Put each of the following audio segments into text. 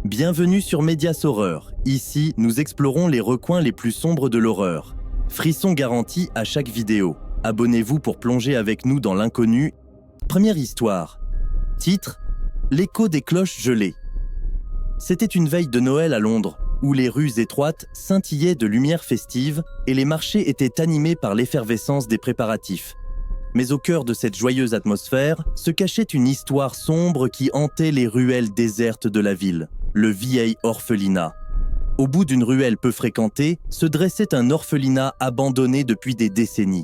Bienvenue sur Médias Horreur. Ici, nous explorons les recoins les plus sombres de l'horreur. Frisson garanti à chaque vidéo. Abonnez-vous pour plonger avec nous dans l'inconnu. Première histoire. Titre : L'écho des cloches gelées. C'était une veille de Noël à Londres, où les rues étroites scintillaient de lumière festive et les marchés étaient animés par l'effervescence des préparatifs. Mais au cœur de cette joyeuse atmosphère se cachait une histoire sombre qui hantait les ruelles désertes de la ville, le vieil orphelinat. Au bout d'une ruelle peu fréquentée se dressait un orphelinat abandonné depuis des décennies.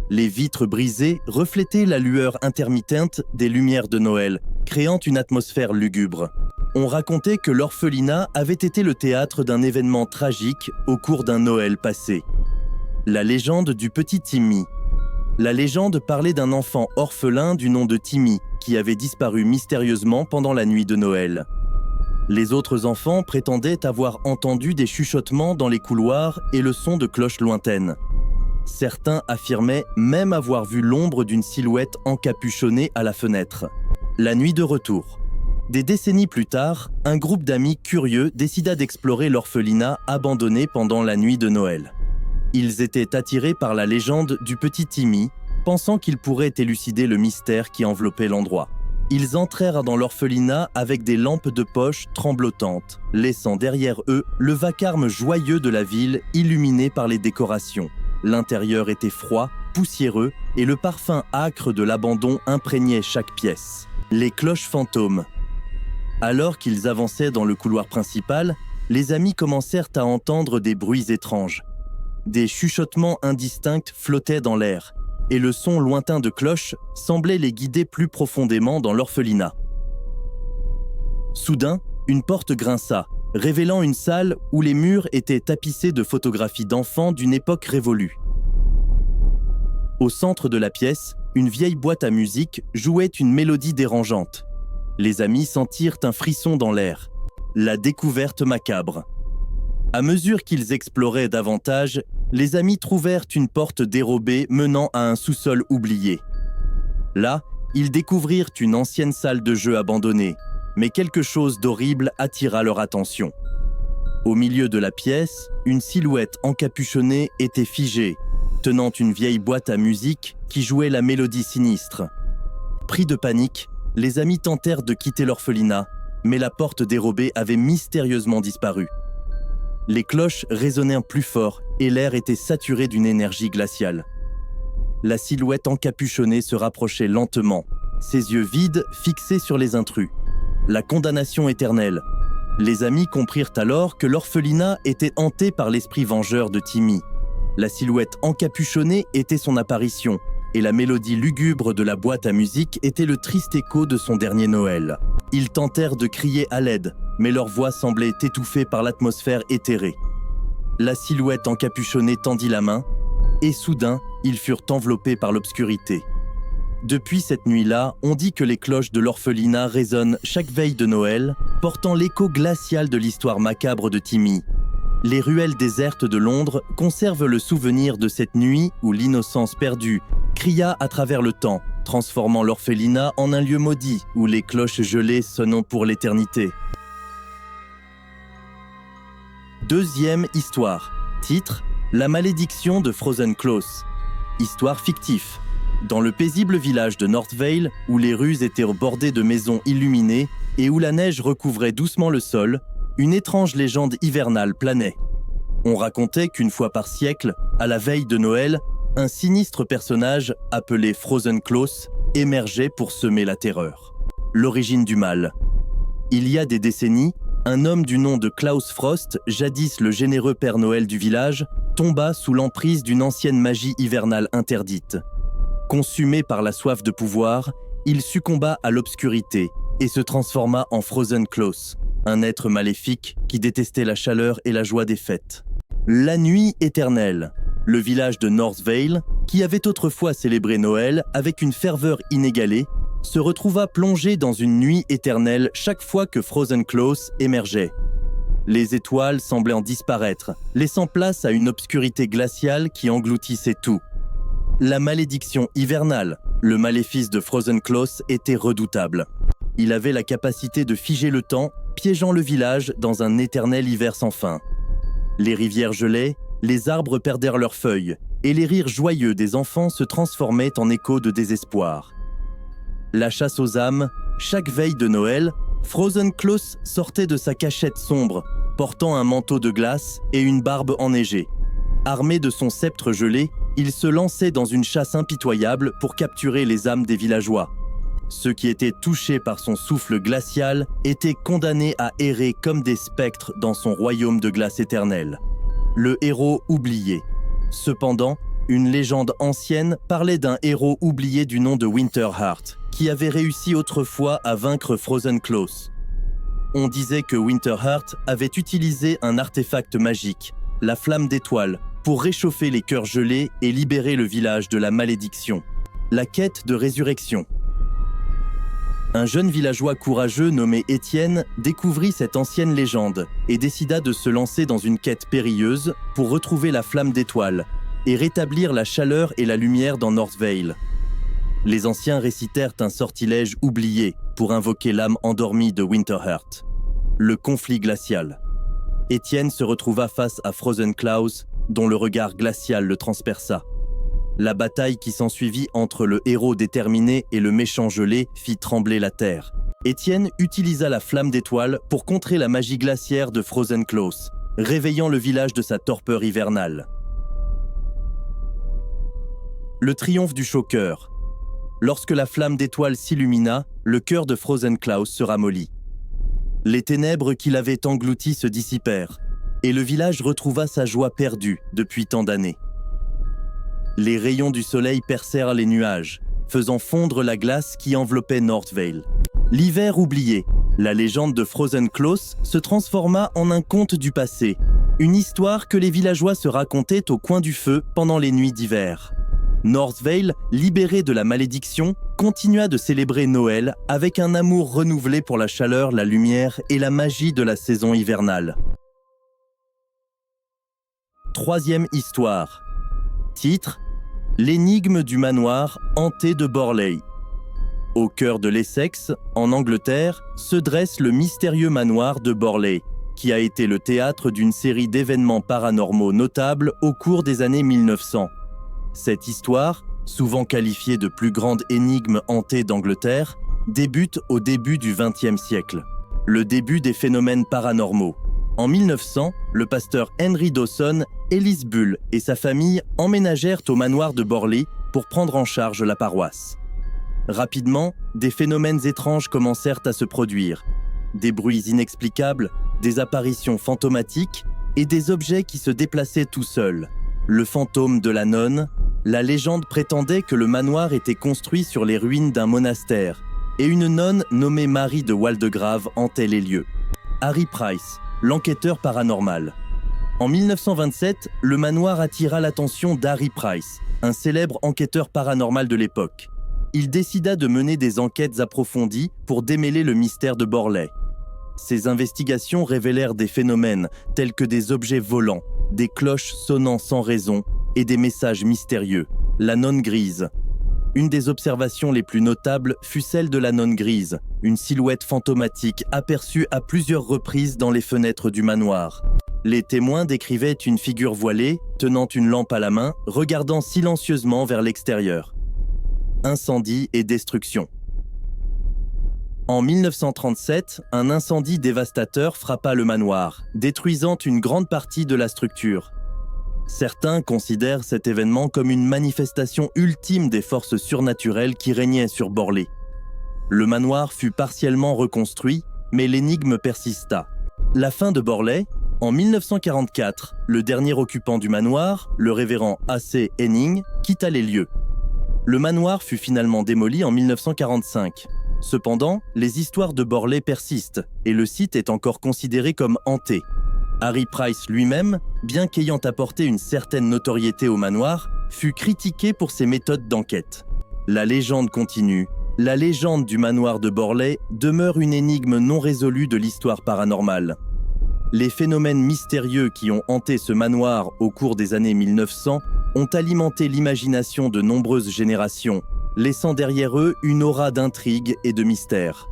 Les vitres brisées reflétaient la lueur intermittente des lumières de Noël, créant une atmosphère lugubre. On racontait que l'orphelinat avait été le théâtre d'un événement tragique au cours d'un Noël passé. La légende du petit Timmy. La légende parlait d'un enfant orphelin du nom de Timmy qui avait disparu mystérieusement pendant la nuit de Noël. Les autres enfants prétendaient avoir entendu des chuchotements dans les couloirs et le son de cloches lointaines. Certains affirmaient même avoir vu l'ombre d'une silhouette encapuchonnée à la fenêtre. La nuit de retour. Des décennies plus tard, un groupe d'amis curieux décida d'explorer l'orphelinat abandonné pendant la nuit de Noël. Ils étaient attirés par la légende du petit Timmy, pensant qu'ils pourraient élucider le mystère qui enveloppait l'endroit. Ils entrèrent dans l'orphelinat avec des lampes de poche tremblotantes, laissant derrière eux le vacarme joyeux de la ville illuminé par les décorations. L'intérieur était froid, poussiéreux, et le parfum âcre de l'abandon imprégnait chaque pièce. Les cloches fantômes. Alors qu'ils avançaient dans le couloir principal, les amis commencèrent à entendre des bruits étranges. Des chuchotements indistincts flottaient dans l'air, et le son lointain de cloches semblait les guider plus profondément dans l'orphelinat. Soudain, une porte grinça, révélant une salle où les murs étaient tapissés de photographies d'enfants d'une époque révolue. Au centre de la pièce, une vieille boîte à musique jouait une mélodie dérangeante. Les amis sentirent un frisson dans l'air. La découverte macabre. À mesure qu'ils exploraient davantage, les amis trouvèrent une porte dérobée menant à un sous-sol oublié. Là, ils découvrirent une ancienne salle de jeu abandonnée, mais quelque chose d'horrible attira leur attention. Au milieu de la pièce, une silhouette encapuchonnée était figée, tenant une vieille boîte à musique qui jouait la mélodie sinistre. Pris de panique, les amis tentèrent de quitter l'orphelinat, mais la porte dérobée avait mystérieusement disparu. Les cloches résonnèrent plus fort et l'air était saturé d'une énergie glaciale. La silhouette encapuchonnée se rapprochait lentement, ses yeux vides fixés sur les intrus. La condamnation éternelle. Les amis comprirent alors que l'orphelinat était hanté par l'esprit vengeur de Timmy. La silhouette encapuchonnée était son apparition, et la mélodie lugubre de la boîte à musique était le triste écho de son dernier Noël. Ils tentèrent de crier à l'aide, mais leur voix semblait étouffée par l'atmosphère éthérée. La silhouette encapuchonnée tendit la main, et soudain, ils furent enveloppés par l'obscurité. Depuis cette nuit-là, on dit que les cloches de l'orphelinat résonnent chaque veille de Noël, portant l'écho glacial de l'histoire macabre de Timmy. Les ruelles désertes de Londres conservent le souvenir de cette nuit où l'innocence perdue cria à travers le temps, transformant l'orphelinat en un lieu maudit où les cloches gelées sonnent pour l'éternité. Deuxième histoire. Titre : La malédiction de Frozen Close. Histoire fictive. Dans le paisible village de North Vale, où les rues étaient bordées de maisons illuminées et où la neige recouvrait doucement le sol, une étrange légende hivernale planait. On racontait qu'une fois par siècle, à la veille de Noël, un sinistre personnage appelé Frozen Close émergeait pour semer la terreur. L'origine du mal. Il y a des décennies, un homme du nom de Klaus Frost, jadis le généreux Père Noël du village, tomba sous l'emprise d'une ancienne magie hivernale interdite. Consumé par la soif de pouvoir, il succomba à l'obscurité et se transforma en Frozen Close, un être maléfique qui détestait la chaleur et la joie des fêtes. La nuit éternelle. Le village de North Vale, qui avait autrefois célébré Noël avec une ferveur inégalée, se retrouva plongé dans une nuit éternelle chaque fois que Frozen Close émergeait. Les étoiles semblaient en disparaître, laissant place à une obscurité glaciale qui engloutissait tout. La malédiction hivernale, le maléfice de Frozen Close, était redoutable. Il avait la capacité de figer le temps piégeant le village dans un éternel hiver sans fin. Les rivières gelaient, les arbres perdèrent leurs feuilles, et les rires joyeux des enfants se transformaient en échos de désespoir. La chasse aux âmes, chaque veille de Noël, Frozen Klaus sortait de sa cachette sombre, portant un manteau de glace et une barbe enneigée. Armé de son sceptre gelé, il se lançait dans une chasse impitoyable pour capturer les âmes des villageois. Ceux qui étaient touchés par son souffle glacial étaient condamnés à errer comme des spectres dans son royaume de glace éternelle. Le héros oublié. Cependant, une légende ancienne parlait d'un héros oublié du nom de Winterheart, qui avait réussi autrefois à vaincre Frozen Klaus. On disait que Winterheart avait utilisé un artefact magique, la flamme d'étoile, pour réchauffer les cœurs gelés et libérer le village de la malédiction. La quête de résurrection. Un jeune villageois courageux nommé Étienne découvrit cette ancienne légende et décida de se lancer dans une quête périlleuse pour retrouver la flamme d'étoile et rétablir la chaleur et la lumière dans Northvale. Les anciens récitèrent un sortilège oublié pour invoquer l'âme endormie de Winterheart, le conflit glacial. Étienne se retrouva face à Frozen Klaus, dont le regard glacial le transperça. La bataille qui s'ensuivit entre le héros déterminé et le méchant gelé fit trembler la terre. Étienne utilisa la flamme d'étoile pour contrer la magie glaciaire de Frozen Klaus, réveillant le village de sa torpeur hivernale. Le triomphe du Shocker. Lorsque la flamme d'étoile s'illumina, le cœur de Frozen Klaus se ramollit. Les ténèbres qui l'avaient englouti se dissipèrent, et le village retrouva sa joie perdue depuis tant d'années. Les rayons du soleil percèrent les nuages, faisant fondre la glace qui enveloppait Northvale. L'hiver oublié, la légende de Frozen Klaus se transforma en un conte du passé, une histoire que les villageois se racontaient au coin du feu pendant les nuits d'hiver. Northvale, libéré de la malédiction, continua de célébrer Noël avec un amour renouvelé pour la chaleur, la lumière et la magie de la saison hivernale. Troisième histoire. Titre : L'énigme du manoir hanté de Borley. Au cœur de l'Essex, en Angleterre, se dresse le mystérieux manoir de Borley, qui a été le théâtre d'une série d'événements paranormaux notables au cours des années 1900. Cette histoire, souvent qualifiée de plus grande énigme hantée d'Angleterre, débute au début du XXe siècle. Le début des phénomènes paranormaux. En 1900, le pasteur Henry Dawson, Ellis Bull et sa famille emménagèrent au manoir de Borley pour prendre en charge la paroisse. Rapidement, des phénomènes étranges commencèrent à se produire. Des bruits inexplicables, des apparitions fantomatiques et des objets qui se déplaçaient tout seuls. Le fantôme de la nonne, la légende prétendait que le manoir était construit sur les ruines d'un monastère et une nonne nommée Marie de Waldegrave hantait les lieux. Harry Price, l'enquêteur paranormal. En 1927, le manoir attira l'attention d'Harry Price, un célèbre enquêteur paranormal de l'époque. Il décida de mener des enquêtes approfondies pour démêler le mystère de Borley. Ses investigations révélèrent des phénomènes tels que des objets volants, des cloches sonnant sans raison et des messages mystérieux. La nonne grise. Une des observations les plus notables fut celle de la nonne grise, une silhouette fantomatique aperçue à plusieurs reprises dans les fenêtres du manoir. Les témoins décrivaient une figure voilée, tenant une lampe à la main, regardant silencieusement vers l'extérieur. Incendie et destruction. En 1937, un incendie dévastateur frappa le manoir, détruisant une grande partie de la structure. Certains considèrent cet événement comme une manifestation ultime des forces surnaturelles qui régnaient sur Borley. Le manoir fut partiellement reconstruit, mais l'énigme persista. La fin de Borley, en 1944, le dernier occupant du manoir, le révérend A.C. Henning, quitta les lieux. Le manoir fut finalement démoli en 1945. Cependant, les histoires de Borley persistent et le site est encore considéré comme hanté. Harry Price lui-même, bien qu'ayant apporté une certaine notoriété au manoir, fut critiqué pour ses méthodes d'enquête. La légende continue. La légende du manoir de Borley demeure une énigme non résolue de l'histoire paranormale. Les phénomènes mystérieux qui ont hanté ce manoir au cours des années 1900 ont alimenté l'imagination de nombreuses générations, laissant derrière eux une aura d'intrigue et de mystère.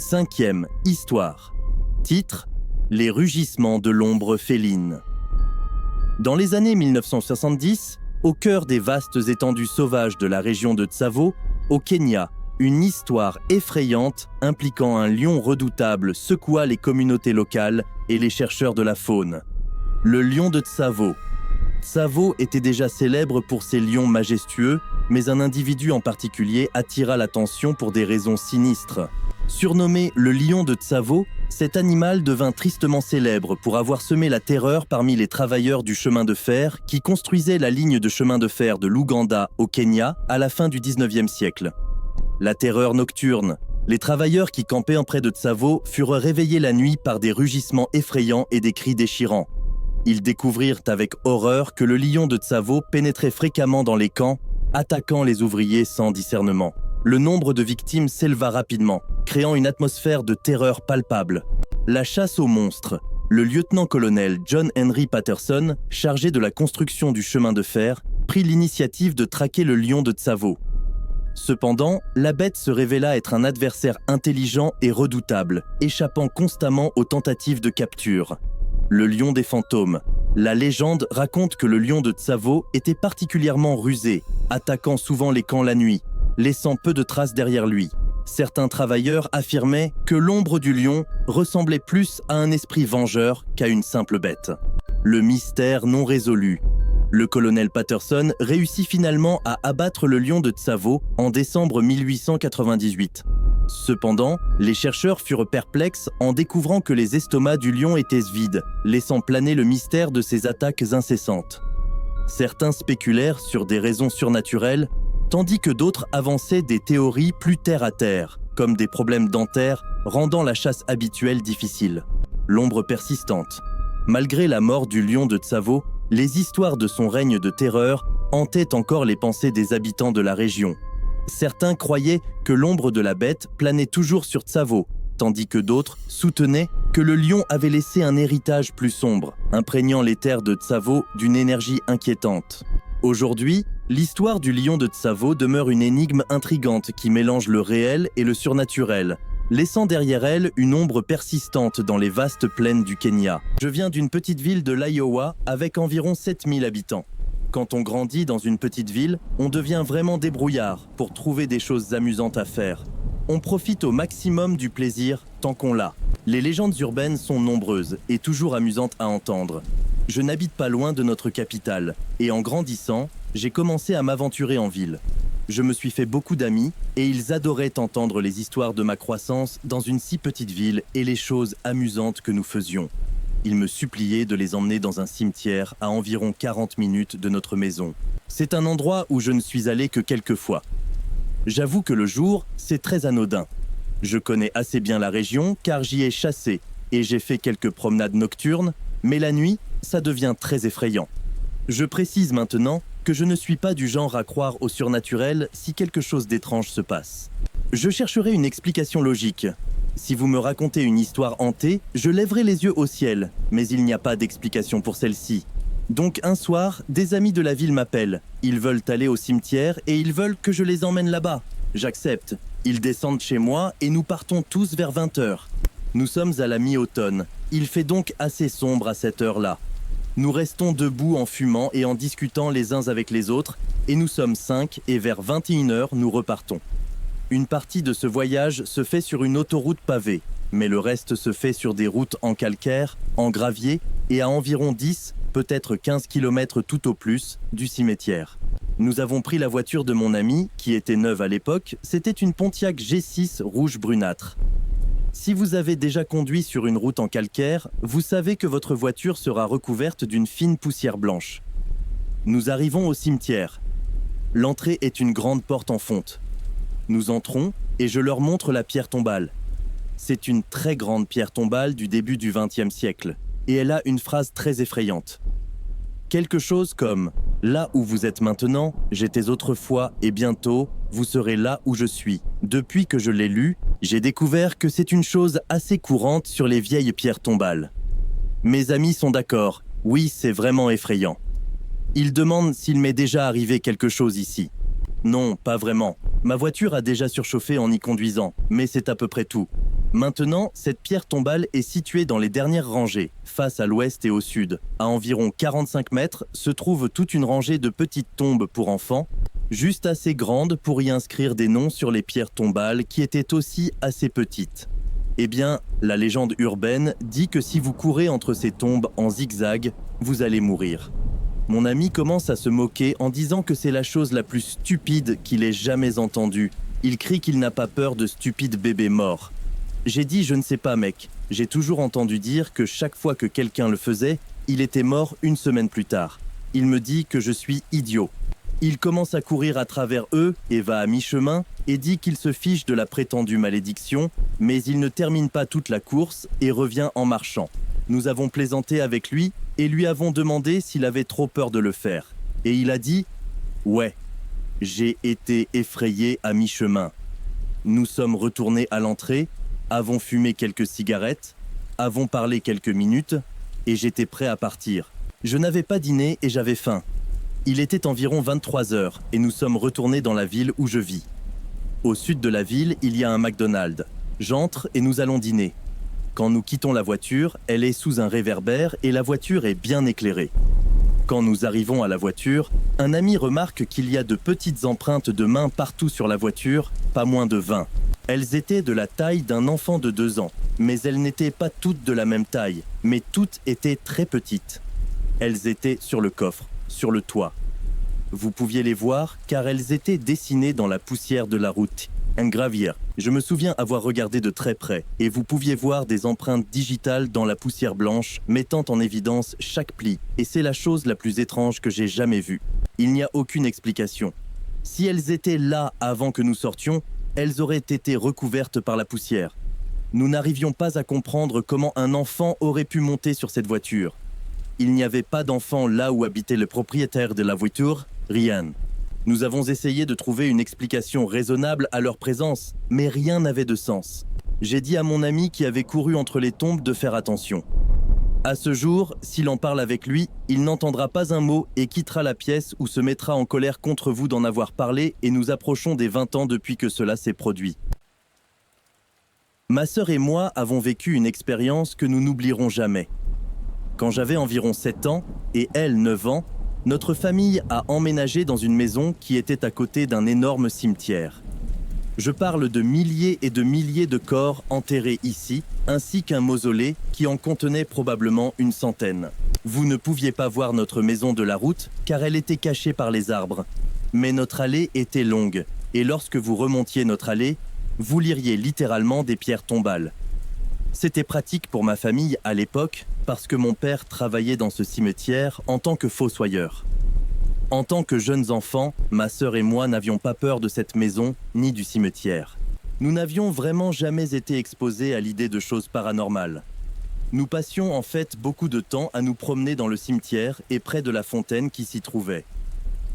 5e histoire. Titre: Les rugissements de l'ombre féline. Dans les années 1970, au cœur des vastes étendues sauvages de la région de Tsavo, au Kenya, une histoire effrayante impliquant un lion redoutable secoua les communautés locales et les chercheurs de la faune. Le lion de Tsavo. Tsavo était déjà célèbre pour ses lions majestueux, mais un individu en particulier attira l'attention pour des raisons sinistres. Surnommé le lion de Tsavo, cet animal devint tristement célèbre pour avoir semé la terreur parmi les travailleurs du chemin de fer qui construisaient la ligne de chemin de fer de l'Ouganda au Kenya à la fin du 19e siècle. La terreur nocturne. Les travailleurs qui campaient près de Tsavo furent réveillés la nuit par des rugissements effrayants et des cris déchirants. Ils découvrirent avec horreur que le lion de Tsavo pénétrait fréquemment dans les camps, attaquant les ouvriers sans discernement. Le nombre de victimes s'éleva rapidement, créant une atmosphère de terreur palpable. La chasse aux monstres. Le lieutenant-colonel John Henry Patterson, chargé de la construction du chemin de fer, prit l'initiative de traquer le lion de Tsavo. Cependant, la bête se révéla être un adversaire intelligent et redoutable, échappant constamment aux tentatives de capture. Le lion des fantômes. La légende raconte que le lion de Tsavo était particulièrement rusé, attaquant souvent les camps la nuit, laissant peu de traces derrière lui. Certains travailleurs affirmaient que l'ombre du lion ressemblait plus à un esprit vengeur qu'à une simple bête. Le mystère non résolu. Le colonel Patterson réussit finalement à abattre le lion de Tsavo en décembre 1898. Cependant, les chercheurs furent perplexes en découvrant que les estomacs du lion étaient vides, laissant planer le mystère de ses attaques incessantes. Certains spéculèrent sur des raisons surnaturelles, tandis que d'autres avançaient des théories plus terre-à-terre, comme des problèmes dentaires rendant la chasse habituelle difficile. L'ombre persistante. Malgré la mort du lion de Tsavo, les histoires de son règne de terreur hantaient encore les pensées des habitants de la région. Certains croyaient que l'ombre de la bête planait toujours sur Tsavo, tandis que d'autres soutenaient que le lion avait laissé un héritage plus sombre, imprégnant les terres de Tsavo d'une énergie inquiétante. Aujourd'hui, l'histoire du lion de Tsavo demeure une énigme intrigante qui mélange le réel et le surnaturel, laissant derrière elle une ombre persistante dans les vastes plaines du Kenya. Je viens d'une petite ville de l'Iowa avec environ 7000 habitants. Quand on grandit dans une petite ville, on devient vraiment débrouillard pour trouver des choses amusantes à faire. On profite au maximum du plaisir tant qu'on l'a. Les légendes urbaines sont nombreuses et toujours amusantes à entendre. Je n'habite pas loin de notre capitale et en grandissant, j'ai commencé à m'aventurer en ville. Je me suis fait beaucoup d'amis et ils adoraient entendre les histoires de ma croissance dans une si petite ville et les choses amusantes que nous faisions. Ils me suppliaient de les emmener dans un cimetière à environ 40 minutes de notre maison. C'est un endroit où je ne suis allé que quelques fois. J'avoue que le jour, c'est très anodin. Je connais assez bien la région car j'y ai chassé et j'ai fait quelques promenades nocturnes, mais la nuit, ça devient très effrayant. Je précise maintenant que je ne suis pas du genre à croire au surnaturel si quelque chose d'étrange se passe. Je chercherai une explication logique. Si vous me racontez une histoire hantée, je lèverai les yeux au ciel, mais il n'y a pas d'explication pour celle-ci. Donc un soir, des amis de la ville m'appellent. Ils veulent aller au cimetière et ils veulent que je les emmène là-bas. J'accepte. Ils descendent chez moi et nous partons tous vers 20h. Nous sommes à la mi-automne. Il fait donc assez sombre à cette heure-là. Nous restons debout en fumant et en discutant les uns avec les autres, et nous sommes 5 et vers 21h, nous repartons. Une partie de ce voyage se fait sur une autoroute pavée, mais le reste se fait sur des routes en calcaire, en gravier et à environ 10, peut-être 15 km tout au plus, du cimetière. Nous avons pris la voiture de mon ami, qui était neuve à l'époque, c'était une Pontiac G6 rouge brunâtre. Si vous avez déjà conduit sur une route en calcaire, vous savez que votre voiture sera recouverte d'une fine poussière blanche. Nous arrivons au cimetière. L'entrée est une grande porte en fonte. Nous entrons et je leur montre la pierre tombale. C'est une très grande pierre tombale du début du XXe siècle et elle a une phrase très effrayante. Quelque chose comme « Là où vous êtes maintenant, j'étais autrefois et bientôt, vous serez là où je suis ». Depuis que je l'ai lu, j'ai découvert que c'est une chose assez courante sur les vieilles pierres tombales. Mes amis sont d'accord, oui, c'est vraiment effrayant. Ils demandent s'il m'est déjà arrivé quelque chose ici. Non, pas vraiment. Ma voiture a déjà surchauffé en y conduisant, mais c'est à peu près tout. Maintenant, cette pierre tombale est située dans les dernières rangées, face à l'ouest et au sud. À environ 45 mètres se trouve toute une rangée de petites tombes pour enfants, juste assez grandes pour y inscrire des noms sur les pierres tombales qui étaient aussi assez petites. Eh bien, la légende urbaine dit que si vous courez entre ces tombes en zigzag, vous allez mourir. Mon ami commence à se moquer en disant que c'est la chose la plus stupide qu'il ait jamais entendue. Il crie qu'il n'a pas peur de stupides bébés morts. J'ai dit « je ne sais pas mec, j'ai toujours entendu dire que chaque fois que quelqu'un le faisait, il était mort une semaine plus tard. Il me dit que je suis idiot. Il commence à courir à travers eux et va à mi-chemin et dit qu'il se fiche de la prétendue malédiction, mais il ne termine pas toute la course et revient en marchant. Nous avons plaisanté avec lui et lui avons demandé s'il avait trop peur de le faire. Et il a dit « ouais, j'ai été effrayé à mi-chemin. » Nous sommes retournés à l'entrée, avons fumé quelques cigarettes, avons parlé quelques minutes et j'étais prêt à partir. Je n'avais pas dîné et j'avais faim. Il était environ 23 heures et nous sommes retournés dans la ville où je vis. Au sud de la ville, il y a un McDonald's. J'entre et nous allons dîner. Quand nous quittons la voiture, elle est sous un réverbère et la voiture est bien éclairée. Quand nous arrivons à la voiture, un ami remarque qu'il y a de petites empreintes de mains partout sur la voiture, pas moins de 20. Elles étaient de la taille d'un enfant de 2 ans, mais elles n'étaient pas toutes de la même taille, mais toutes étaient très petites. Elles étaient sur le coffre, sur le toit. Vous pouviez les voir car elles étaient dessinées dans la poussière de la route. Un gravier. Je me souviens avoir regardé de très près et vous pouviez voir des empreintes digitales dans la poussière blanche mettant en évidence chaque pli. Et c'est la chose la plus étrange que j'ai jamais vue. Il n'y a aucune explication. Si elles étaient là avant que nous sortions, elles auraient été recouvertes par la poussière. Nous n'arrivions pas à comprendre comment un enfant aurait pu monter sur cette voiture. Il n'y avait pas d'enfant là où habitait le propriétaire de la voiture, rien. Nous avons essayé de trouver une explication raisonnable à leur présence, mais rien n'avait de sens. J'ai dit à mon ami qui avait couru entre les tombes de faire attention. À ce jour, s'il en parle avec lui, il n'entendra pas un mot et quittera la pièce ou se mettra en colère contre vous d'en avoir parlé et nous approchons des 20 ans depuis que cela s'est produit. Ma sœur et moi avons vécu une expérience que nous n'oublierons jamais. Quand j'avais environ 7 ans et elle 9 ans, notre famille a emménagé dans une maison qui était à côté d'un énorme cimetière. Je parle de milliers et de milliers de corps enterrés ici, ainsi qu'un mausolée qui en contenait probablement une centaine. Vous ne pouviez pas voir notre maison de la route car elle était cachée par les arbres. Mais notre allée était longue et lorsque vous remontiez notre allée, vous liriez littéralement des pierres tombales. C'était pratique pour ma famille à l'époque parce que mon père travaillait dans ce cimetière en tant que fossoyeur. En tant que jeunes enfants, ma sœur et moi n'avions pas peur de cette maison ni du cimetière. Nous n'avions vraiment jamais été exposés à l'idée de choses paranormales. Nous passions en fait beaucoup de temps à nous promener dans le cimetière et près de la fontaine qui s'y trouvait.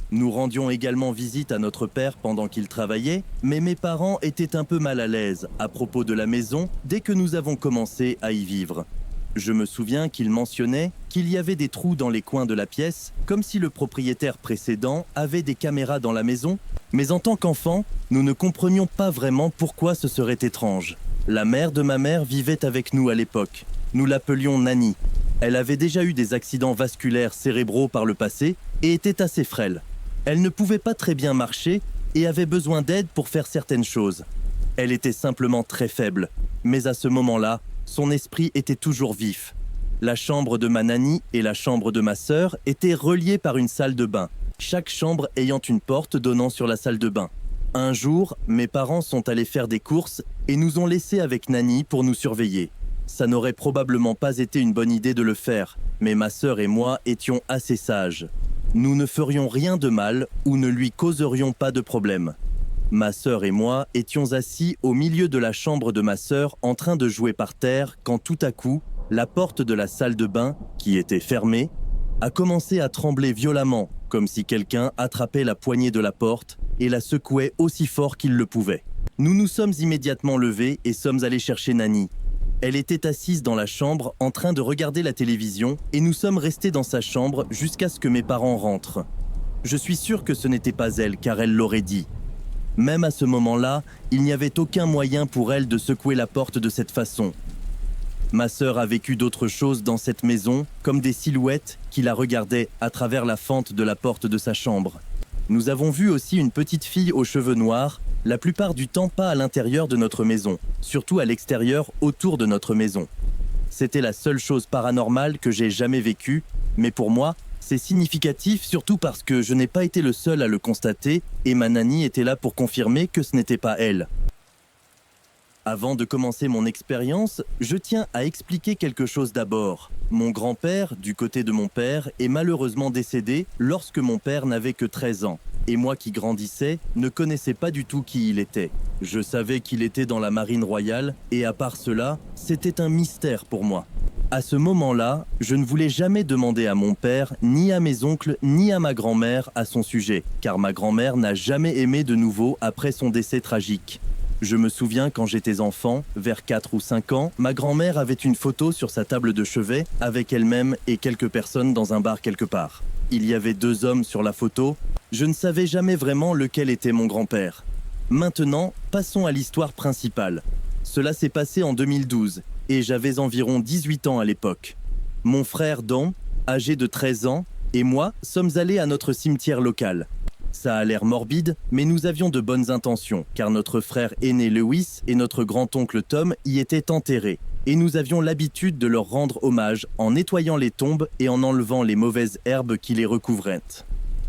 Nous rendions également visite à notre père pendant qu'il travaillait, mais mes parents étaient un peu mal à l'aise à propos de la maison dès que nous avons commencé à y vivre. Je me souviens qu'il mentionnait qu'il y avait des trous dans les coins de la pièce, comme si le propriétaire précédent avait des caméras dans la maison, mais en tant qu'enfant, nous ne comprenions pas vraiment pourquoi ce serait étrange. La mère de ma mère vivait avec nous à l'époque. Nous l'appelions Nanny. Elle avait déjà eu des accidents vasculaires cérébraux par le passé et était assez frêle. Elle ne pouvait pas très bien marcher et avait besoin d'aide pour faire certaines choses. Elle était simplement très faible, mais à ce moment-là, son esprit était toujours vif. La chambre de ma nanny et la chambre de ma sœur étaient reliées par une salle de bain, chaque chambre ayant une porte donnant sur la salle de bain. Un jour, mes parents sont allés faire des courses et nous ont laissés avec Nanny pour nous surveiller. Ça n'aurait probablement pas été une bonne idée de le faire, mais ma sœur et moi étions assez sages. Nous ne ferions rien de mal ou ne lui causerions pas de problème. Ma sœur et moi étions assis au milieu de la chambre de ma sœur en train de jouer par terre quand tout à coup, la porte de la salle de bain, qui était fermée, a commencé à trembler violemment, comme si quelqu'un attrapait la poignée de la porte et la secouait aussi fort qu'il le pouvait. Nous nous sommes immédiatement levés et sommes allés chercher Nanny. Elle était assise dans la chambre en train de regarder la télévision et nous sommes restés dans sa chambre jusqu'à ce que mes parents rentrent. Je suis sûr que ce n'était pas elle car elle l'aurait dit. Même à ce moment-là, il n'y avait aucun moyen pour elle de secouer la porte de cette façon. Ma sœur a vécu d'autres choses dans cette maison, comme des silhouettes qui la regardaient à travers la fente de la porte de sa chambre. Nous avons vu aussi une petite fille aux cheveux noirs, la plupart du temps pas à l'intérieur de notre maison, surtout à l'extérieur autour de notre maison. C'était la seule chose paranormale que j'ai jamais vécue, mais pour moi, c'est significatif surtout parce que je n'ai pas été le seul à le constater et ma nanny était là pour confirmer que ce n'était pas elle. Avant de commencer mon expérience, je tiens à expliquer quelque chose d'abord. Mon grand-père, du côté de mon père, est malheureusement décédé lorsque mon père n'avait que 13 ans. Et moi qui grandissais, ne connaissais pas du tout qui il était. Je savais qu'il était dans la marine royale et à part cela, c'était un mystère pour moi. À ce moment-là, je ne voulais jamais demander à mon père, ni à mes oncles, ni à ma grand-mère à son sujet, car ma grand-mère n'a jamais aimé de nouveau après son décès tragique. Je me souviens quand j'étais enfant, vers 4 ou 5 ans, ma grand-mère avait une photo sur sa table de chevet avec elle-même et quelques personnes dans un bar quelque part. Il y avait 2 hommes sur la photo. Je ne savais jamais vraiment lequel était mon grand-père. Maintenant, passons à l'histoire principale. Cela s'est passé en 2012 et j'avais environ 18 ans à l'époque. Mon frère Don, âgé de 13 ans, et moi sommes allés à notre cimetière local. Ça a l'air morbide, mais nous avions de bonnes intentions, car notre frère aîné Lewis et notre grand-oncle Tom y étaient enterrés, et nous avions l'habitude de leur rendre hommage en nettoyant les tombes et en enlevant les mauvaises herbes qui les recouvraient.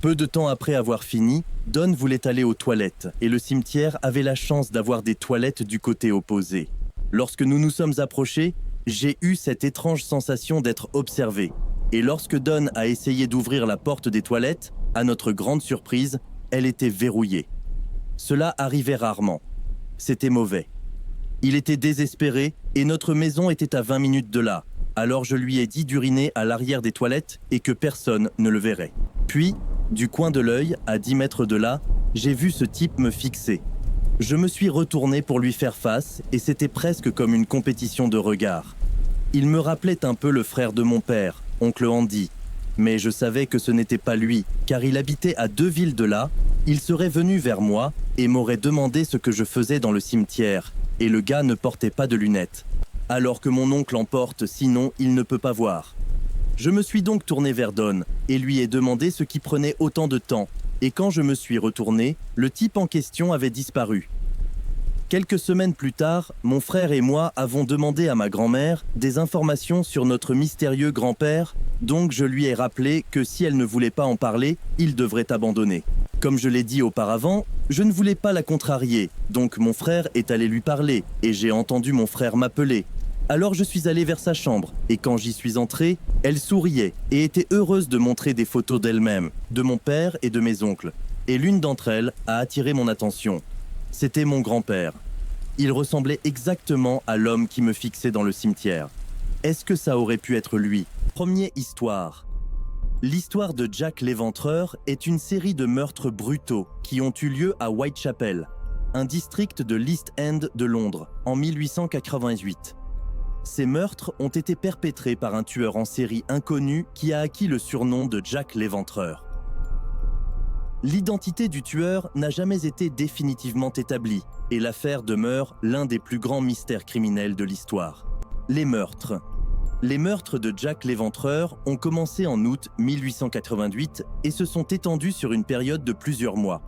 Peu de temps après avoir fini, Don voulait aller aux toilettes, et le cimetière avait la chance d'avoir des toilettes du côté opposé. Lorsque nous nous sommes approchés, j'ai eu cette étrange sensation d'être observé, et lorsque Don a essayé d'ouvrir la porte des toilettes, à notre grande surprise, elle était verrouillée. Cela arrivait rarement. C'était mauvais. Il était désespéré et notre maison était à 20 minutes de là. Alors je lui ai dit d'uriner à l'arrière des toilettes et que personne ne le verrait. Puis, du coin de l'œil, à 10 mètres de là, j'ai vu ce type me fixer. Je me suis retourné pour lui faire face et c'était presque comme une compétition de regards. Il me rappelait un peu le frère de mon père, oncle Andy. Mais je savais que ce n'était pas lui, car il habitait à 2 villes de là. Il serait venu vers moi et m'aurait demandé ce que je faisais dans le cimetière. Et le gars ne portait pas de lunettes. Alors que mon oncle en porte, sinon il ne peut pas voir. Je me suis donc tourné vers Don et lui ai demandé ce qui prenait autant de temps. Et quand je me suis retourné, le type en question avait disparu. Quelques semaines plus tard, mon frère et moi avons demandé à ma grand-mère des informations sur notre mystérieux grand-père, donc je lui ai rappelé que si elle ne voulait pas en parler, il devrait abandonner. Comme je l'ai dit auparavant, je ne voulais pas la contrarier, donc mon frère est allé lui parler et j'ai entendu mon frère m'appeler. Alors je suis allé vers sa chambre et quand j'y suis entré, elle souriait et était heureuse de montrer des photos d'elle-même, de mon père et de mes oncles. Et l'une d'entre elles a attiré mon attention. C'était mon grand-père. Il ressemblait exactement à l'homme qui me fixait dans le cimetière. Est-ce que ça aurait pu être lui? Première histoire. L'histoire de Jack l'Éventreur est une série de meurtres brutaux qui ont eu lieu à Whitechapel, un district de l'East End de Londres, en 1888. Ces meurtres ont été perpétrés par un tueur en série inconnu qui a acquis le surnom de Jack l'Éventreur. L'identité du tueur n'a jamais été définitivement établie et l'affaire demeure l'un des plus grands mystères criminels de l'histoire. Les meurtres. Les meurtres de Jack l'Éventreur ont commencé en août 1888 et se sont étendus sur une période de plusieurs mois.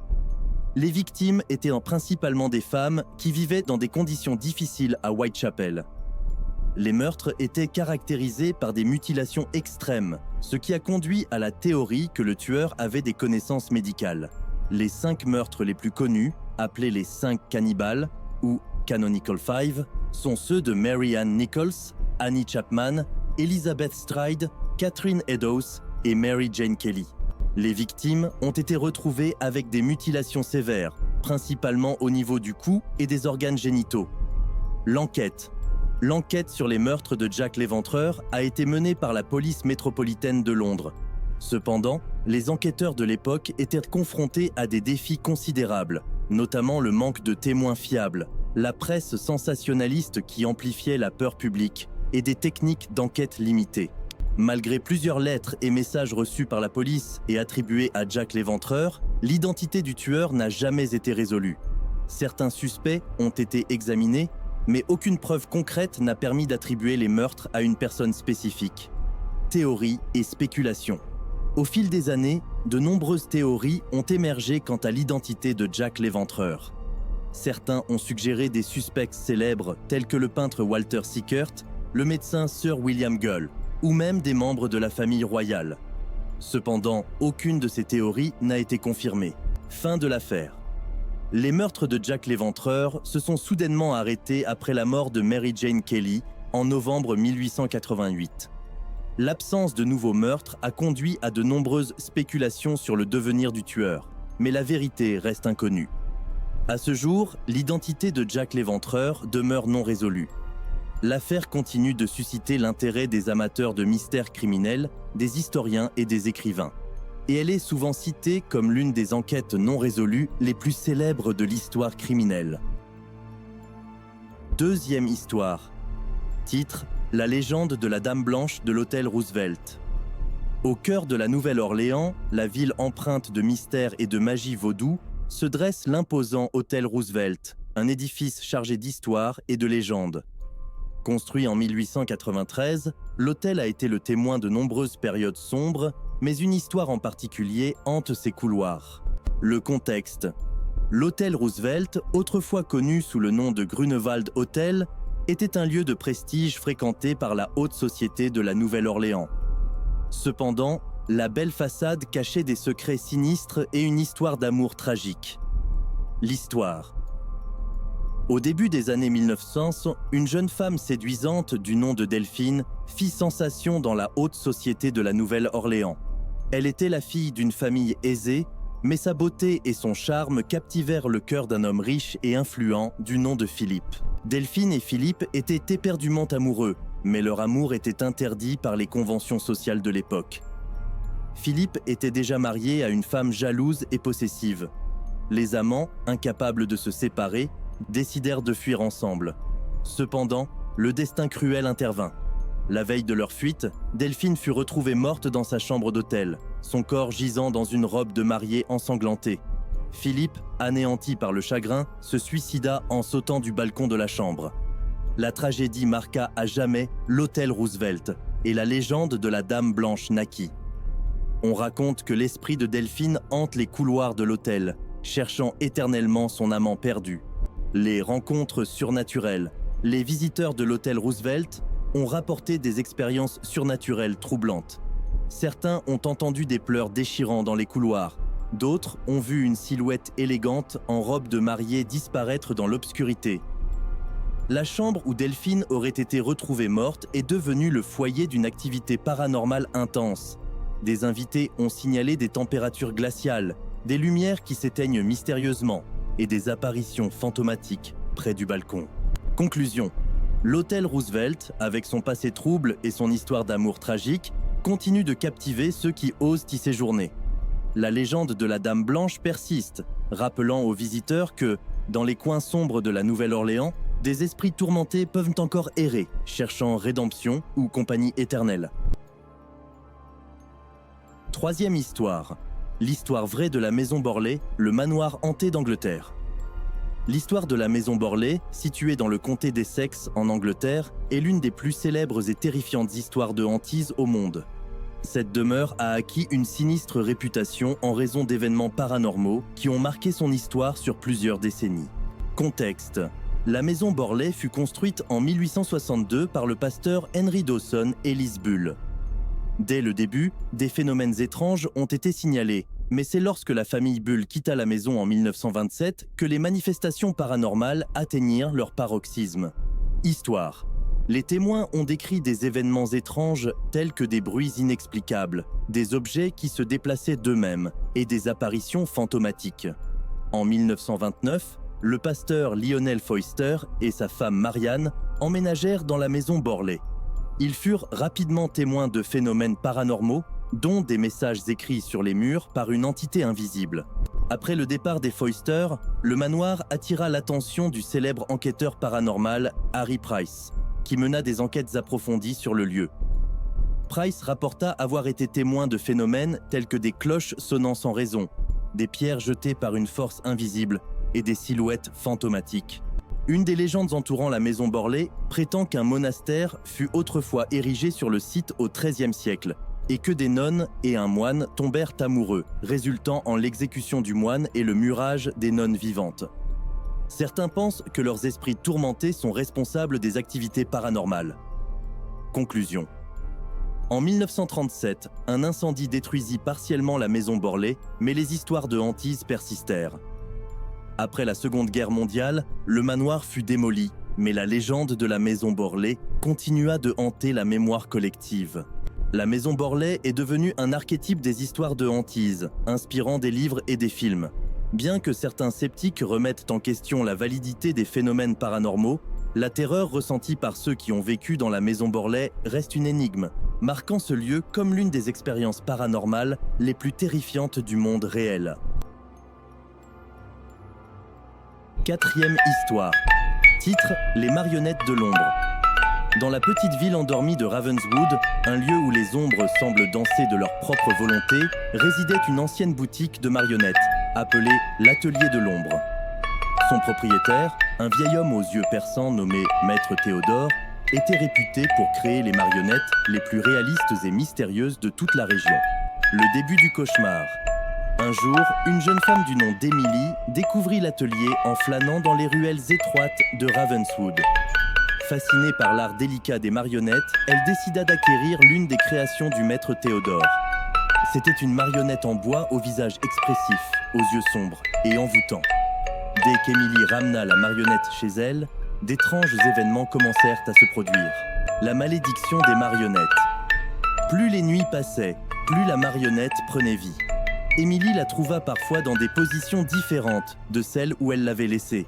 Les victimes étaient principalement des femmes qui vivaient dans des conditions difficiles à Whitechapel. Les meurtres étaient caractérisés par des mutilations extrêmes, ce qui a conduit à la théorie que le tueur avait des connaissances médicales. Les 5 meurtres les plus connus, appelés les 5 cannibales, ou Canonical Five, sont ceux de Mary Ann Nichols, Annie Chapman, Elizabeth Stride, Catherine Eddowes et Mary Jane Kelly. Les victimes ont été retrouvées avec des mutilations sévères, principalement au niveau du cou et des organes génitaux. L'enquête sur les meurtres de Jack l'Éventreur a été menée par la police métropolitaine de Londres. Cependant, les enquêteurs de l'époque étaient confrontés à des défis considérables, notamment le manque de témoins fiables, la presse sensationnaliste qui amplifiait la peur publique et des techniques d'enquête limitées. Malgré plusieurs lettres et messages reçus par la police et attribués à Jack l'Éventreur, l'identité du tueur n'a jamais été résolue. Certains suspects ont été examinés, mais aucune preuve concrète n'a permis d'attribuer les meurtres à une personne spécifique. Théories et spéculations. Au fil des années, de nombreuses théories ont émergé quant à l'identité de Jack l'Éventreur. Certains ont suggéré des suspects célèbres tels que le peintre Walter Sickert, le médecin Sir William Gull, ou même des membres de la famille royale. Cependant, aucune de ces théories n'a été confirmée. Fin de l'affaire. Les meurtres de Jack l'Éventreur se sont soudainement arrêtés après la mort de Mary Jane Kelly en novembre 1888. L'absence de nouveaux meurtres a conduit à de nombreuses spéculations sur le devenir du tueur, mais la vérité reste inconnue. À ce jour, l'identité de Jack l'Éventreur demeure non résolue. L'affaire continue de susciter l'intérêt des amateurs de mystères criminels, des historiens et des écrivains. Et elle est souvent citée comme l'une des enquêtes non résolues les plus célèbres de l'histoire criminelle. Deuxième histoire. Titre : La légende de la Dame Blanche de l'hôtel Roosevelt. Au cœur de la Nouvelle-Orléans, la ville empreinte de mystère et de magie vaudou, se dresse l'imposant hôtel Roosevelt, un édifice chargé d'histoire et de légendes. Construit en 1893, l'hôtel a été le témoin de nombreuses périodes sombres, mais une histoire en particulier hante ses couloirs. Le contexte. L'hôtel Roosevelt, autrefois connu sous le nom de Grunewald Hotel, était un lieu de prestige fréquenté par la haute société de la Nouvelle-Orléans. Cependant, la belle façade cachait des secrets sinistres et une histoire d'amour tragique. L'histoire. Au début des années 1900, une jeune femme séduisante du nom de Delphine fit sensation dans la haute société de la Nouvelle-Orléans. Elle était la fille d'une famille aisée, mais sa beauté et son charme captivèrent le cœur d'un homme riche et influent du nom de Philippe. Delphine et Philippe étaient éperdument amoureux, mais leur amour était interdit par les conventions sociales de l'époque. Philippe était déjà marié à une femme jalouse et possessive. Les amants, incapables de se séparer, décidèrent de fuir ensemble. Cependant, le destin cruel intervint. La veille de leur fuite, Delphine fut retrouvée morte dans sa chambre d'hôtel, son corps gisant dans une robe de mariée ensanglantée. Philippe, anéanti par le chagrin, se suicida en sautant du balcon de la chambre. La tragédie marqua à jamais l'hôtel Roosevelt et la légende de la Dame Blanche naquit. On raconte que l'esprit de Delphine hante les couloirs de l'hôtel, cherchant éternellement son amant perdu. Les rencontres surnaturelles, les visiteurs de l'hôtel Roosevelt ont rapporté des expériences surnaturelles troublantes. Certains ont entendu des pleurs déchirants dans les couloirs. D'autres ont vu une silhouette élégante en robe de mariée disparaître dans l'obscurité. La chambre où Delphine aurait été retrouvée morte est devenue le foyer d'une activité paranormale intense. Des invités ont signalé des températures glaciales, des lumières qui s'éteignent mystérieusement et des apparitions fantomatiques près du balcon. Conclusion. L'hôtel Roosevelt, avec son passé trouble et son histoire d'amour tragique, continue de captiver ceux qui osent y séjourner. La légende de la Dame Blanche persiste, rappelant aux visiteurs que, dans les coins sombres de la Nouvelle-Orléans, des esprits tourmentés peuvent encore errer, cherchant rédemption ou compagnie éternelle. Troisième histoire. L'histoire vraie de la maison Borley, le manoir hanté d'Angleterre. L'histoire de la maison Borley, située dans le comté d'Essex en Angleterre, est l'une des plus célèbres et terrifiantes histoires de hantise au monde. Cette demeure a acquis une sinistre réputation en raison d'événements paranormaux qui ont marqué son histoire sur plusieurs décennies. Contexte. La maison Borley fut construite en 1862 par le pasteur Henry Dawson et Liz Bull. Dès le début, des phénomènes étranges ont été signalés, mais c'est lorsque la famille Bull quitta la maison en 1927 que les manifestations paranormales atteignirent leur paroxysme. Histoire. Les témoins ont décrit des événements étranges tels que des bruits inexplicables, des objets qui se déplaçaient d'eux-mêmes et des apparitions fantomatiques. En 1929, le pasteur Lionel Foyster et sa femme Marianne emménagèrent dans la maison Borley. Ils furent rapidement témoins de phénomènes paranormaux, dont des messages écrits sur les murs par une entité invisible. Après le départ des Foyster, le manoir attira l'attention du célèbre enquêteur paranormal Harry Price, qui mena des enquêtes approfondies sur le lieu. Price rapporta avoir été témoin de phénomènes tels que des cloches sonnant sans raison, des pierres jetées par une force invisible et des silhouettes fantomatiques. Une des légendes entourant la maison Borlée prétend qu'un monastère fut autrefois érigé sur le site au XIIIe siècle et que des nonnes et un moine tombèrent amoureux, résultant en l'exécution du moine et le murage des nonnes vivantes. Certains pensent que leurs esprits tourmentés sont responsables des activités paranormales. Conclusion. En 1937, un incendie détruisit partiellement la maison Borlée, mais les histoires de hantises persistèrent. Après la Seconde Guerre mondiale, le manoir fut démoli, mais la légende de la maison Borlée continua de hanter la mémoire collective. La maison Borlée est devenue un archétype des histoires de hantises, inspirant des livres et des films. Bien que certains sceptiques remettent en question la validité des phénomènes paranormaux, la terreur ressentie par ceux qui ont vécu dans la maison Borlée reste une énigme, marquant ce lieu comme l'une des expériences paranormales les plus terrifiantes du monde réel. Quatrième histoire. Titre : Les marionnettes de l'ombre. Dans la petite ville endormie de Ravenswood, un lieu où les ombres semblent danser de leur propre volonté, résidait une ancienne boutique de marionnettes, appelée l'Atelier de l'Ombre. Son propriétaire, un vieil homme aux yeux perçants nommé Maître Théodore, était réputé pour créer les marionnettes les plus réalistes et mystérieuses de toute la région. Le début du cauchemar. Un jour, une jeune femme du nom d'Emily découvrit l'atelier en flânant dans les ruelles étroites de Ravenswood. Fascinée par l'art délicat des marionnettes, elle décida d'acquérir l'une des créations du maître Théodore. C'était une marionnette en bois au visage expressif, aux yeux sombres et envoûtants. Dès qu'Emily ramena la marionnette chez elle, d'étranges événements commencèrent à se produire. La malédiction des marionnettes. Plus les nuits passaient, plus la marionnette prenait vie. Emily la trouva parfois dans des positions différentes de celles où elle l'avait laissée.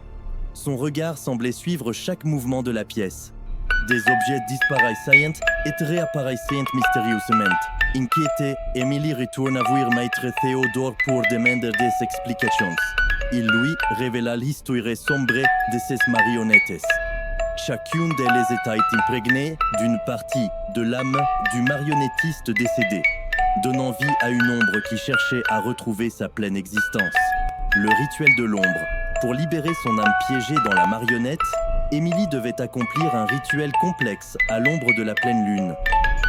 Son regard semblait suivre chaque mouvement de la pièce. Des objets disparaissaient et réapparaissaient mystérieusement. Inquiétée, Emily retourne voir Maître Théodore pour demander des explications. Il lui révéla l'histoire sombre de ces marionnettes. Chacune d'elles était imprégnée d'une partie de l'âme du marionnettiste décédé, donnant vie à une ombre qui cherchait à retrouver sa pleine existence. Le rituel de l'ombre. Pour libérer son âme piégée dans la marionnette, Emily devait accomplir un rituel complexe à l'ombre de la pleine lune.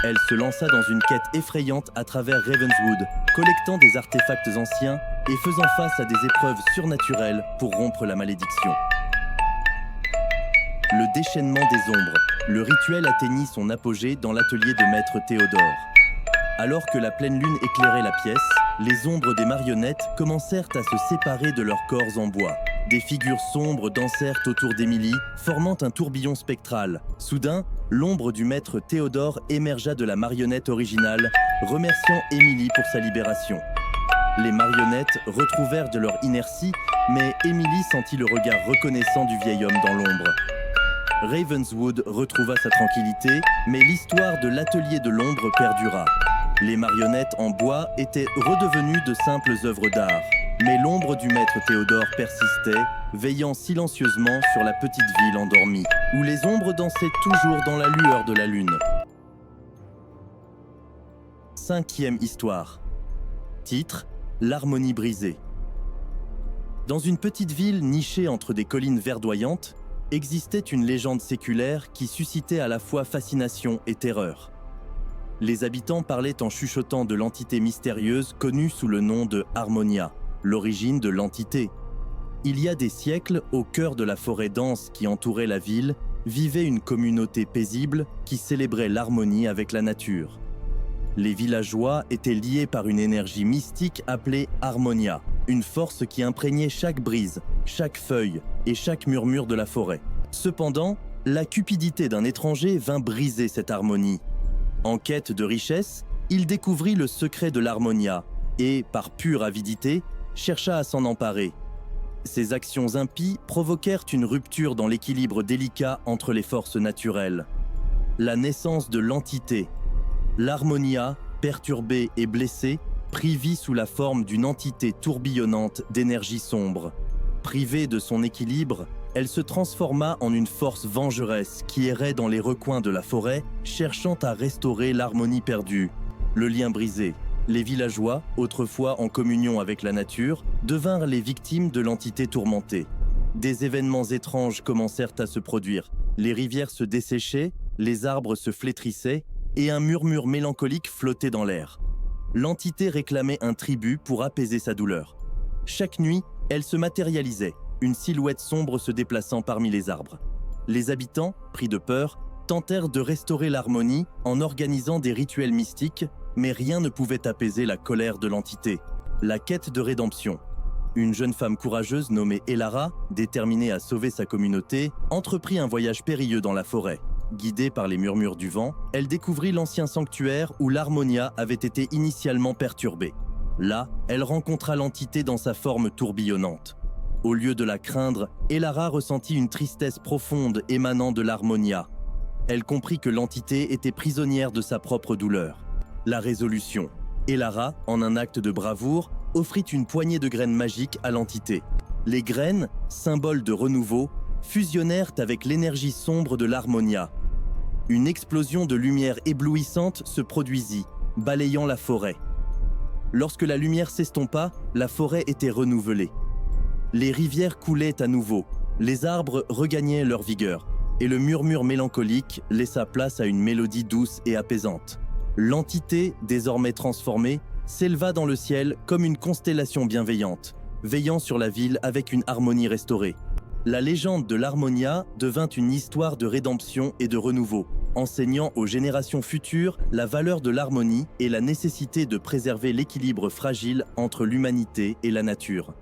Elle se lança dans une quête effrayante à travers Ravenswood, collectant des artefacts anciens et faisant face à des épreuves surnaturelles pour rompre la malédiction. Le déchaînement des ombres. Le rituel atteignit son apogée dans l'atelier de Maître Théodore. Alors que la pleine lune éclairait la pièce, les ombres des marionnettes commencèrent à se séparer de leurs corps en bois. Des figures sombres dansèrent autour d'Emily, formant un tourbillon spectral. Soudain, l'ombre du maître Théodore émergea de la marionnette originale, remerciant Emily pour sa libération. Les marionnettes retrouvèrent de leur inertie, mais Emily sentit le regard reconnaissant du vieil homme dans l'ombre. Ravenswood retrouva sa tranquillité, mais l'histoire de l'atelier de l'ombre perdura. Les marionnettes en bois étaient redevenues de simples œuvres d'art. Mais l'ombre du maître Théodore persistait, veillant silencieusement sur la petite ville endormie, où les ombres dansaient toujours dans la lueur de la lune. Cinquième histoire. Titre : L'harmonie brisée. Dans une petite ville nichée entre des collines verdoyantes, existait une légende séculaire qui suscitait à la fois fascination et terreur. Les habitants parlaient en chuchotant de l'entité mystérieuse connue sous le nom de Harmonia, l'origine de l'entité. Il y a des siècles, au cœur de la forêt dense qui entourait la ville, vivait une communauté paisible qui célébrait l'harmonie avec la nature. Les villageois étaient liés par une énergie mystique appelée Harmonia, une force qui imprégnait chaque brise, chaque feuille et chaque murmure de la forêt. Cependant, la cupidité d'un étranger vint briser cette harmonie. En quête de richesse, il découvrit le secret de l'Harmonia et, par pure avidité, chercha à s'en emparer. Ses actions impies provoquèrent une rupture dans l'équilibre délicat entre les forces naturelles. La naissance de l'entité. L'Harmonia, perturbée et blessée, prit vie sous la forme d'une entité tourbillonnante d'énergie sombre. Privée de son équilibre, elle se transforma en une force vengeresse qui errait dans les recoins de la forêt, cherchant à restaurer l'harmonie perdue, le lien brisé. Les villageois, autrefois en communion avec la nature, devinrent les victimes de l'entité tourmentée. Des événements étranges commencèrent à se produire. Les rivières se desséchaient, les arbres se flétrissaient, et un murmure mélancolique flottait dans l'air. L'entité réclamait un tribut pour apaiser sa douleur. Chaque nuit, elle se matérialisait, une silhouette sombre se déplaçant parmi les arbres. Les habitants, pris de peur, tentèrent de restaurer l'harmonie en organisant des rituels mystiques, mais rien ne pouvait apaiser la colère de l'entité. La quête de rédemption. Une jeune femme courageuse nommée Elara, déterminée à sauver sa communauté, entreprit un voyage périlleux dans la forêt. Guidée par les murmures du vent, elle découvrit l'ancien sanctuaire où l'harmonia avait été initialement perturbée. Là, elle rencontra l'entité dans sa forme tourbillonnante. Au lieu de la craindre, Elara ressentit une tristesse profonde émanant de l'harmonia. Elle comprit que l'entité était prisonnière de sa propre douleur. La résolution. Elara, en un acte de bravoure, offrit une poignée de graines magiques à l'entité. Les graines, symboles de renouveau, fusionnèrent avec l'énergie sombre de l'harmonia. Une explosion de lumière éblouissante se produisit, balayant la forêt. Lorsque la lumière s'estompa, la forêt était renouvelée. Les rivières coulaient à nouveau, les arbres regagnaient leur vigueur, et le murmure mélancolique laissa place à une mélodie douce et apaisante. L'entité, désormais transformée, s'éleva dans le ciel comme une constellation bienveillante, veillant sur la ville avec une harmonie restaurée. La légende de l'harmonia devint une histoire de rédemption et de renouveau, enseignant aux générations futures la valeur de l'harmonie et la nécessité de préserver l'équilibre fragile entre l'humanité et la nature.